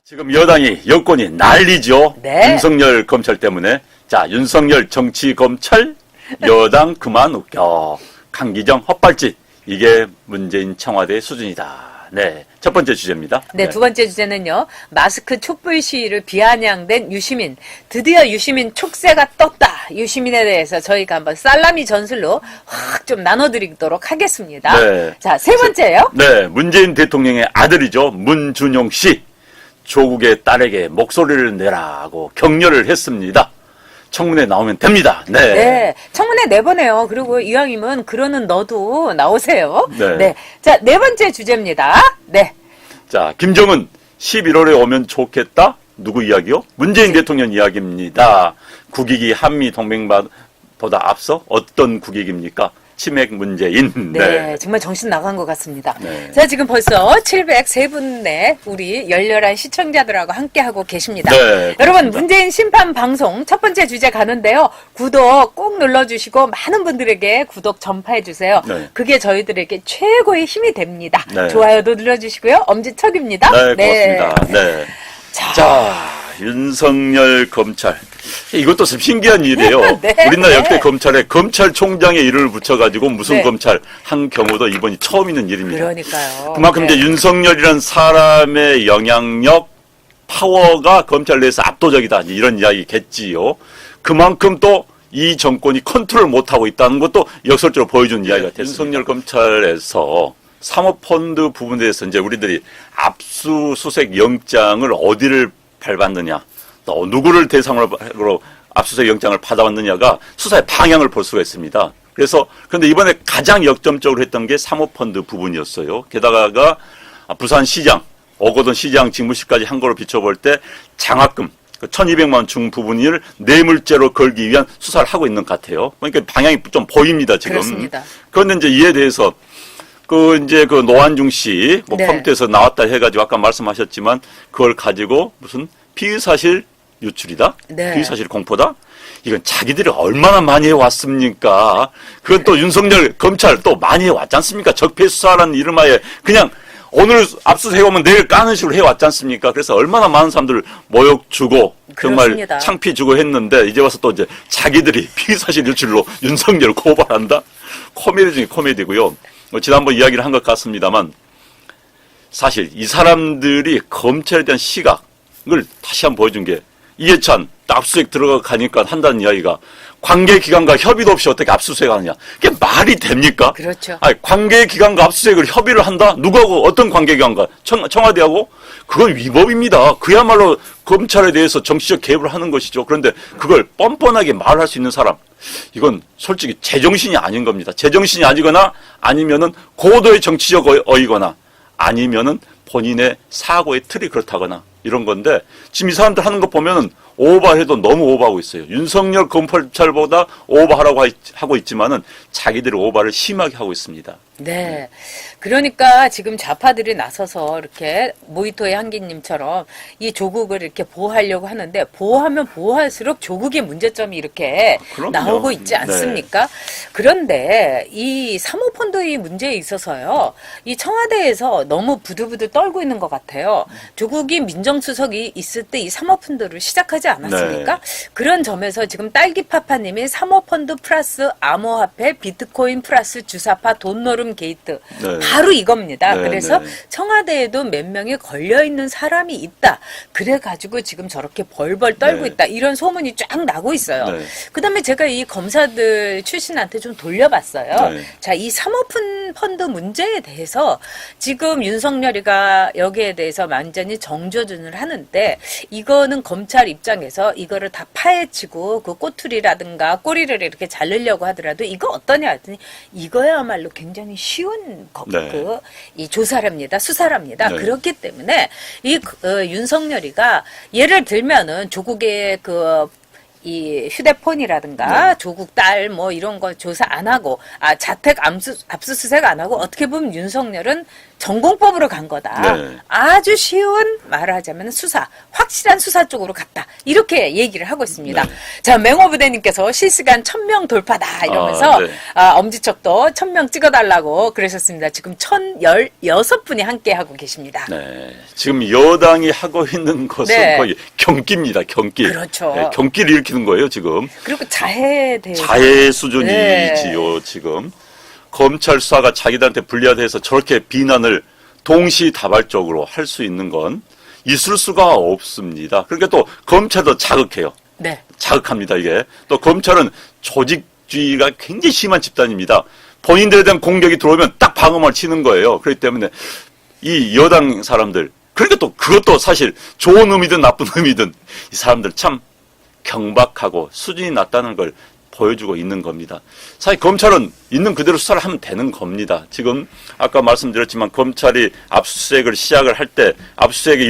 지금 여권이 난리죠. 네. 윤석열 검찰 때문에. 자, 윤석열 정치 검찰, 여당 그만 웃겨. 강기정 헛발짓. 이게 문재인 청와대 수준이다. 네. 첫 번째 주제입니다. 네, 두 번째 주제는요. 마스크 촛불 시위를 비아냥된 유시민. 드디어 유시민 촉새가 떴다. 유시민에 대해서 저희가 한번 살라미 전술로 확 좀 나눠드리도록 하겠습니다. 네. 자, 세 번째요. 네. 문재인 대통령의 아들이죠. 문준용 씨. 조국의 딸에게 목소리를 내라고 격려를 했습니다. 청문회 나오면 됩니다. 네. 네, 청문회 내보내요. 그리고 이왕이면 그러는 너도 나오세요. 네. 자, 네 번째 주제입니다. 네. 자, 김정은 11월에 오면 좋겠다? 누구 이야기요? 문재인 대통령 이야기입니다. 국익이 한미 동맹보다 앞서 어떤 국익입니까? 치맥 문재인. 네, 정말 정신 나간 것 같습니다. 네. 자, 지금 벌써 703분의 우리 열렬한 시청자들하고 함께하고 계십니다. 네, 여러분, 그렇습니다. 문재인 심판 방송 첫 번째 주제 가는데요. 구독 꼭 눌러주시고 많은 분들에게 구독 전파해주세요. 네. 그게 저희들에게 최고의 힘이 됩니다. 네. 좋아요도 눌러주시고요. 엄지척입니다. 네, 고맙습니다. 네. 자, 윤석열 검찰. 이것도 참 신기한 일이에요. 네, 우리나라 네. 역대 검찰에 검찰총장의 이름을 붙여가지고 무슨 네. 검찰 한 경우도 이번이 처음 있는 일입니다. 그러니까요. 그만큼 네. 이제 윤석열이라는 사람의 영향력, 파워가 검찰 내에서 압도적이다. 이런 이야기겠지요. 그만큼 또 이 정권이 컨트롤 못하고 있다는 것도 역설적으로 보여준 이야기가 됐습니다. 윤석열 검찰에서 사모펀드 부분에 대해서 이제 우리들이 압수수색 영장을 어디를 밟았느냐, 또 누구를 대상으로 압수수색 영장을 받아왔느냐가 수사의 방향을 볼 수가 있습니다. 그런데 이번에 가장 역점적으로 했던 게 사모펀드 부분이었어요. 게다가 부산시장, 오거돈 시장 직무실까지 한 거로 비춰볼 때 장학금, 1200만 원 중 부분을 뇌물죄로 걸기 위한 수사를 하고 있는 것 같아요. 그러니까 방향이 좀 보입니다, 지금. 그렇습니다. 그런데 이제 이에 대해서 이제 노한중 씨, 네. 컴퓨터에서 나왔다 해가지고 아까 말씀하셨지만 그걸 가지고 무슨 피의사실 유출이다? 네. 피의사실 공포다? 이건 자기들이 얼마나 많이 해왔습니까? 그건 또 윤석열 검찰 또 많이 해왔지 않습니까? 적폐수사라는 이름하에 그냥 오늘 압수수색 오면 내일 까는 식으로 해왔지 않습니까? 그래서 얼마나 많은 사람들 모욕 주고 정말 그렇습니다. 창피 주고 했는데 이제 와서 또 이제 자기들이 피의사실 유출로 윤석열 고발한다? 코미디 중에 코미디고요. 지난번 이야기를 한 것 같습니다만 사실 이 사람들이 검찰에 대한 시각을 다시 한번 보여준 게 이해찬 압수수색 들어가니까 한다는 이야기가 관계기관과 협의도 없이 어떻게 압수수색 하느냐. 그게 말이 됩니까? 그렇죠. 아니, 관계기관과 압수수색을 협의를 한다? 누구하고 어떤 관계기관과 청와대하고? 그건 위법입니다. 그야말로 검찰에 대해서 정치적 개입을 하는 것이죠. 그런데 그걸 뻔뻔하게 말할 수 있는 사람. 이건 솔직히 제정신이 아닌 겁니다. 제정신이 아니거나 아니면은 고도의 정치적 어이거나 아니면은 본인의 사고의 틀이 그렇다거나 이런 건데 지금 이 사람들 하는 거 보면은 오버해도 너무 오버하고 있어요. 윤석열 검찰보다 오버하라고 하고 있지만은 자기들이 오버를 심하게 하고 있습니다. 네. 그러니까 지금 좌파들이 나서서 이렇게 모히토의 한기님처럼 이 조국을 이렇게 보호하려고 하는데 보호하면 보호할수록 조국의 문제점이 이렇게 그럼요. 나오고 있지 않습니까? 그런데 이 사모펀드의 문제에 있어서요. 이 청와대에서 너무 부들부들 떨고 있는 것 같아요. 조국이 민정수석이 있을 때 이 사모펀드를 시작하지 않았습니까? 그런 점에서 지금 딸기파파님이 사모펀드 플러스 암호화폐 비트코인 플러스 주사파 돈노름 게이트 네. 바로 이겁니다. 네, 그래서 네. 청와대에도 몇 명이 걸려있는 사람이 있다. 그래가지고 지금 저렇게 벌벌 떨고 네. 있다. 이런 소문이 쫙 나고 있어요. 네. 그 다음에 제가 이 검사들 출신한테 좀 돌려봤어요. 네. 자, 이 사모펀드 문제에 대해서 지금 윤석열이가 여기에 대해서 완전히 정조준을 하는데 이거는 검찰 입장에서 이거를 다 파헤치고 그 꼬투리라든가 꼬리를 이렇게 자르려고 하더라도 이거 어떠냐 했더니 이거야말로 굉장히 쉬운 네. 이 조사랍니다. 수사랍니다. 네. 그렇기 때문에 이 윤석열이가 예를 들면은 조국의 이 휴대폰이라든가 조국 딸 뭐 이런 거 조사 안 하고 자택 압수수색 안 하고 어떻게 보면 윤석열은 전공법으로 간 거다. 네. 아주 쉬운 말하자면 수사, 확실한 수사 쪽으로 갔다. 이렇게 얘기를 하고 있습니다. 네. 자, 맹호부대님께서 실시간 1000명 돌파다 이러면서 네. 엄지척도 1000명 찍어달라고 그러셨습니다. 지금 1016분이 함께 하고 계십니다. 네. 지금 여당이 하고 있는 것은 네. 거의 경기입니다. 경기. 그렇죠. 네, 경기를 일으키는 거예요, 지금. 그리고 자해에 대해서 자해 수준이지요, 네. 지금. 검찰 수사가 자기들한테 불리하다해서 저렇게 비난을 동시다발적으로 할 수 있는 건 있을 수가 없습니다. 그러니까 또 검찰도 자극해요. 네. 자극합니다, 이게. 또 검찰은 조직주의가 굉장히 심한 집단입니다. 본인들에 대한 공격이 들어오면 딱 방어만 치는 거예요. 그렇기 때문에 이 여당 사람들, 그러니까 또 그것도 사실 좋은 의미든 나쁜 의미든 이 사람들 참 경박하고 수준이 낮다는 걸 보여주고 있는 겁니다. 사실 검찰은 있는 그대로 수사를 하면 되는 겁니다. 지금 아까 말씀드렸지만 검찰이 압수수색을 시작을 할 때 압수수색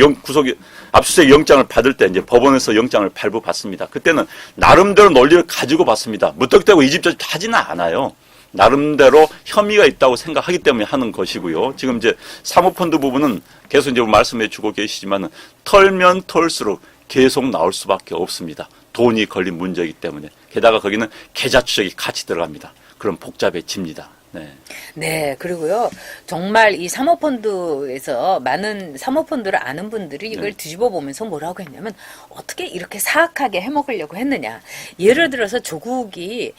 영장을 받을 때 이제 법원에서 영장을 발부받습니다. 그때는 나름대로 논리를 가지고 받습니다. 무턱대고 이 집 저 집 하지는 않아요. 나름대로 혐의가 있다고 생각하기 때문에 하는 것이고요. 지금 이제 사모펀드 부분은 계속 이제 말씀해 주고 계시지만 털면 털수록 계속 나올 수밖에 없습니다. 돈이 걸린 문제이기 때문에. 게다가 거기는 계좌 추적이 같이 들어갑니다. 그럼 복잡해집니다. 네. 네, 그리고요, 정말 이 사모펀드에서 많은 사모펀드를 아는 분들이 이걸 뒤집어 보면서 뭐라고 했냐면, 어떻게 이렇게 사악하게 해먹으려고 했느냐. 예를 들어서 조국이,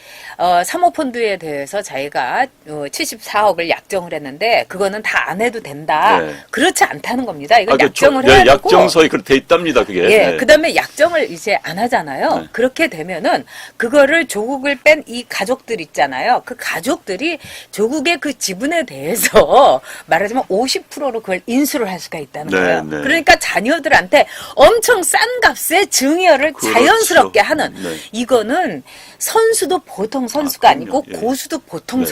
사모펀드에 대해서 자기가 74억을 약정을 했는데, 그거는 다 안 해도 된다. 네. 그렇지 않다는 겁니다. 이건 그 약정을 네, 해야 되고. 약정서에 그렇게 돼 있답니다, 그게. 예, 네. 그 다음에 약정을 이제 안 하잖아요. 네. 그렇게 되면은 그거를 조국을 뺀 이 가족들 있잖아요. 그 가족들이 조국의 그 지분에 대해서 말하자면 50%로 그걸 인수를 할 수가 있다는 네, 거예요. 네. 그러니까 자녀들한테 엄청 싼 값에 증여를 그렇죠. 자연스럽게 하는 네. 이거는 선수도 보통 선수가 그럼요. 아니고 예. 고수도 보통 네.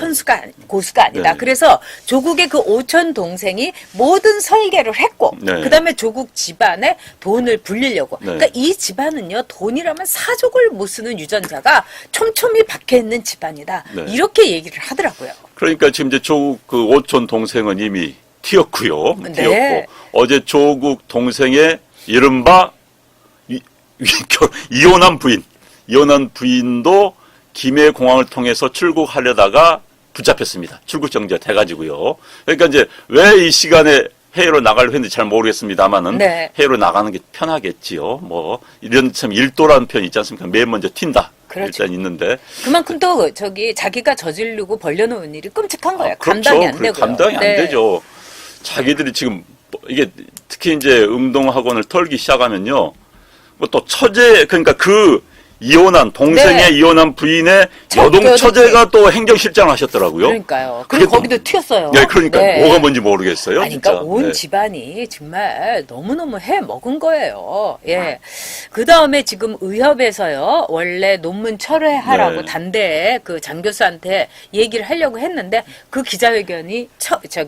고수가 아니다. 네. 그래서 조국의 그 오촌 동생이 모든 설계를 했고 네. 그다음에 조국 집안에 돈을 불리려고. 네. 그러니까 이 집안은요, 돈이라면 사족을 못 쓰는 유전자가 촘촘히 박혀 있는 집안이다. 네. 이렇게 얘기를 하더라고요. 그러니까 지금 이제 조국 그 오촌 동생은 이미 튀었고요. 네. 튀었고 어제 조국 동생의 이른바 이혼한 부인도 김해공항을 통해서 출국하려다가 붙잡혔습니다. 출국 정지가 돼가지고요. 그러니까 이제 왜 이 시간에 해외로 나가려고 했는지 잘 모르겠습니다만은 네. 해외로 나가는 게 편하겠지요. 뭐 이런 참 일도라는 표현 있지 않습니까? 맨 먼저 튄다. 그렇죠. 일단 있는데 그만큼 또 자기가 저지르고 벌려놓은 일이 끔찍한 거예요. 그렇죠. 감당이 안 그래, 되고요. 감당이 안 네. 되죠. 자기들이 지금 이게 특히 이제 응동학원을 털기 시작하면요. 뭐 또 그러니까 그 이혼한 동생의 네. 이혼한 부인의 여동 여동 처제가 또 행정실장을 하셨더라고요. 그러니까요. 그게 그리고 거기도 튀었어요. 네, 그러니까 네. 뭐가 뭔지 모르겠어요. 아니, 그러니까 진짜. 온 네. 집안이 정말 너무너무 해 먹은 거예요. 예. 그 다음에 지금 의협에서요, 원래 논문 철회하라고 네. 단대에 그 장 교수한테 얘기를 하려고 했는데 그 기자회견이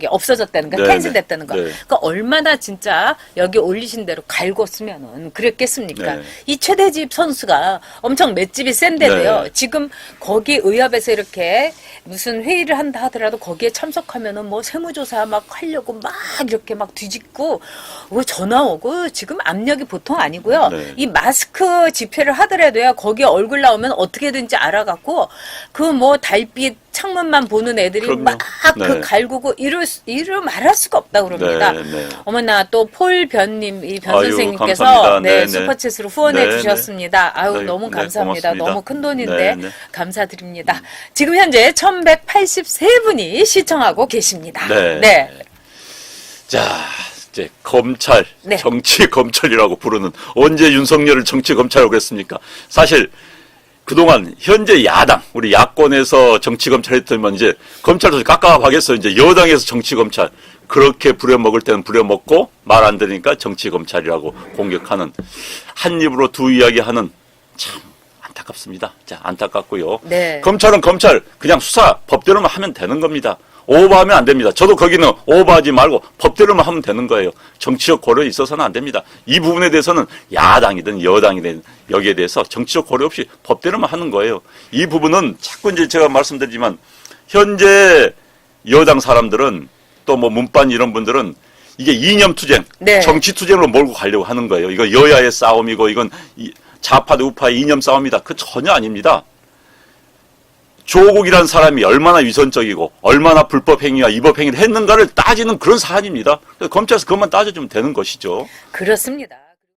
없어졌다는 거, 네, 캔슬됐다는 거. 네. 그러니까 얼마나 진짜 여기 올리신 대로 갈궜으면은 그랬겠습니까? 네. 이 최대집 선수가 엄청 맷집이 센데도요. 네. 지금 거기 의협에서 이렇게 무슨 회의를 한다 하더라도 거기에 참석하면은 뭐 세무조사 막 하려고 막 이렇게 막 뒤집고 전화 오고 지금 압력이 보통 아니고요. 네. 이 마스크 집회를 하더라도요. 거기에 얼굴 나오면 어떻게든지 알아갖고 그 뭐 달빛 창문만 보는 애들이 그럼요. 막 그 네. 갈구고 이를 말할 수가 없다 그럽니다. 네, 네. 어머나 또 폴변님 이 변 아유, 선생님께서 감사합니다. 네, 네, 네. 슈퍼챗으로 후원해 네, 주셨습니다. 아유 네, 너무 네, 감사합니다. 고맙습니다. 너무 큰 돈인데 네, 네. 감사드립니다. 지금 현재 1183분이 시청하고 계십니다. 네. 자, 이제 검찰, 네. 정치 검찰이라고 부르는 언제 윤석열을 정치 검찰이라고 그랬습니까? 사실 그동안 현재 야당, 우리 야권에서 정치 검찰 했더니만 이제 검찰도 깝깝하겠어. 이제 여당에서 정치 검찰. 그렇게 부려먹을 때는 부려먹고 말 안 들으니까 정치 검찰이라고 공격하는 한 입으로 두 이야기 하는 참 안타깝습니다. 자, 안타깝고요. 네. 검찰은 검찰 그냥 수사 법대로만 하면 되는 겁니다. 오버하면 안 됩니다. 저도 거기는 오버하지 말고 법대로만 하면 되는 거예요. 정치적 고려 있어서는 안 됩니다. 이 부분에 대해서는 야당이든 여당이든 여기에 대해서 정치적 고려 없이 법대로만 하는 거예요. 이 부분은 자꾸 이제 제가 말씀드리지만 현재 여당 사람들은 또 뭐 문반 이런 분들은 이게 이념 투쟁, 네. 정치 투쟁으로 몰고 가려고 하는 거예요. 이거 여야의 싸움이고 이건 좌파 대 우파의 이념 싸움이다. 그 전혀 아닙니다. 조국이라는 사람이 얼마나 위선적이고 얼마나 불법 행위와 위법 행위를 했는가를 따지는 그런 사안입니다. 그래서 검찰에서 그것만 따져주면 되는 것이죠. 그렇습니다.